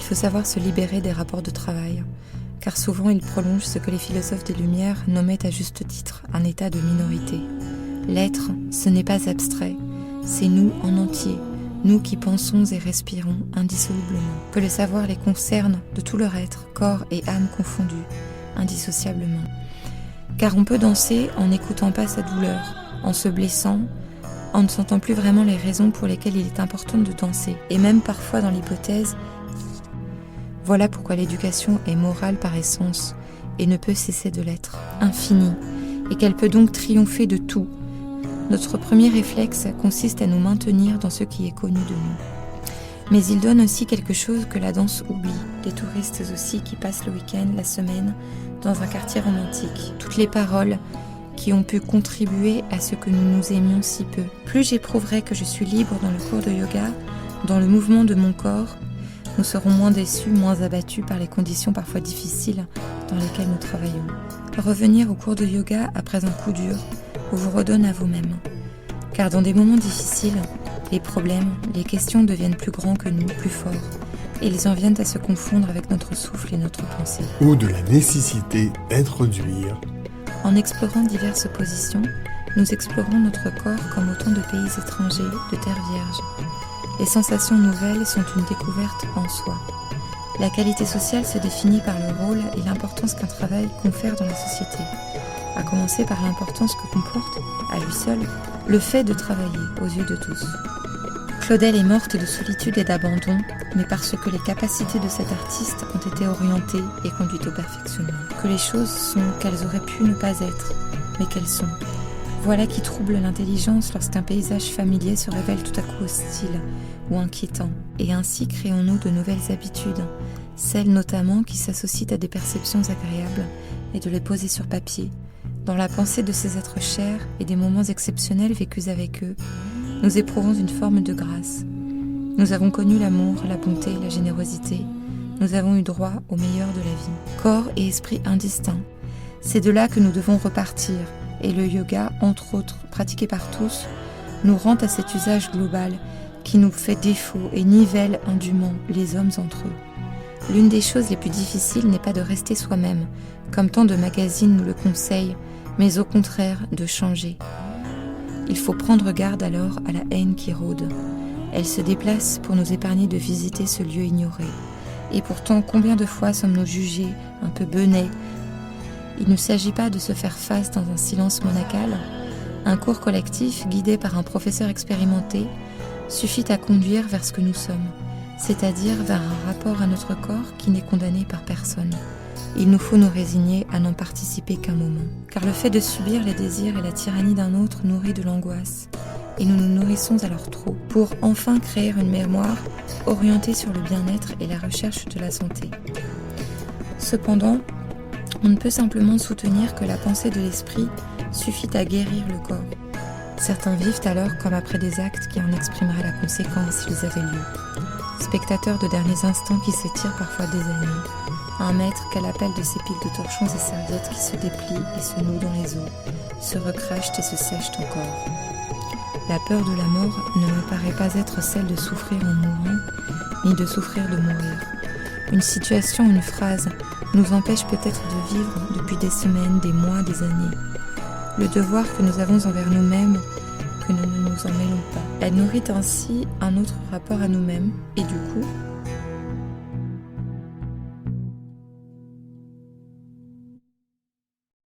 Il faut savoir se libérer des rapports de travail, car souvent ils prolongent ce que les philosophes des Lumières nommaient à juste titre un état de minorité. L'être, ce n'est pas abstrait, c'est nous en entier, nous qui pensons et respirons indissolublement, que le savoir les concerne de tout leur être, corps et âme confondus, indissociablement. Car on peut danser en n'écoutant pas sa douleur, en se blessant, en ne sentant plus vraiment les raisons pour lesquelles il est important de danser, et même parfois dans l'hypothèse. Voilà pourquoi l'éducation est morale par essence, et ne peut cesser de l'être, infinie, et qu'elle peut donc triompher de tout. Notre premier réflexe consiste à nous maintenir dans ce qui est connu de nous. Mais il donne aussi quelque chose que la danse oublie, les touristes aussi qui passent le week-end, la semaine, dans un quartier romantique. Toutes les paroles qui ont pu contribuer à ce que nous nous aimions si peu. Plus j'éprouverai que je suis libre dans le cours de yoga, dans le mouvement de mon corps, nous serons moins déçus, moins abattus par les conditions parfois difficiles dans lesquelles nous travaillons. Revenir au cours de yoga après un coup dur vous redonne à vous-même. Car dans des moments difficiles, les problèmes, les questions deviennent plus grands que nous, plus forts, et ils en viennent à se confondre avec notre souffle et notre pensée. Ou de la nécessité d'introduire. En explorant diverses positions, nous explorons notre corps comme autant de pays étrangers, de terre vierge. Les sensations nouvelles sont une découverte en soi. La qualité sociale se définit par le rôle et l'importance qu'un travail confère dans la société, à commencer par l'importance que comporte, à lui seul, le fait de travailler aux yeux de tous. Claudel est morte de solitude et d'abandon, mais parce que les capacités de cet artiste ont été orientées et conduites au perfectionnement. Que les choses sont qu'elles auraient pu ne pas être, mais qu'elles sont. Voilà qui trouble l'intelligence lorsqu'un paysage familier se révèle tout à coup hostile ou inquiétant. Et ainsi créons-nous de nouvelles habitudes, celles notamment qui s'associent à des perceptions agréables, et de les poser sur papier. Dans la pensée de ces êtres chers et des moments exceptionnels vécus avec eux, nous éprouvons une forme de grâce. Nous avons connu l'amour, la bonté, la générosité. Nous avons eu droit au meilleur de la vie. Corps et esprit indistincts. C'est de là que nous devons repartir. Et le yoga, entre autres, pratiqué par tous, nous rend à cet usage global qui nous fait défaut et nivelle indûment les hommes entre eux. L'une des choses les plus difficiles n'est pas de rester soi-même, comme tant de magazines nous le conseillent, mais au contraire de changer. Il faut prendre garde alors à la haine qui rôde. Elle se déplace pour nous épargner de visiter ce lieu ignoré. Et pourtant, combien de fois sommes-nous jugés, un peu benets? Il ne s'agit pas de se faire face dans un silence monacal. Un cours collectif, guidé par un professeur expérimenté, suffit à conduire vers ce que nous sommes, c'est-à-dire vers un rapport à notre corps qui n'est condamné par personne. Il nous faut nous résigner à n'en participer qu'un moment. Car le fait de subir les désirs et la tyrannie d'un autre nourrit de l'angoisse. Et nous nous nourrissons alors trop, pour enfin créer une mémoire orientée sur le bien-être et la recherche de la santé. Cependant, on ne peut simplement soutenir que la pensée de l'esprit suffit à guérir le corps. Certains vivent alors comme après des actes qui en exprimeraient la conséquence s'ils avaient lieu. Spectateurs de derniers instants qui s'étirent parfois des années. Un maître qu'à l'appel de ses piles de torchons et serviettes qui se déplient et se nouent dans les os, se recrachent et se sèchent encore. La peur de la mort ne me paraît pas être celle de souffrir en mourant, ni de souffrir de mourir. Une situation, une phrase, nous empêche peut-être de vivre depuis des semaines, des mois, des années. Le devoir que nous avons envers nous-mêmes, que nous ne nous en mêlons pas. Elle nourrit ainsi un autre rapport à nous-mêmes, et du coup,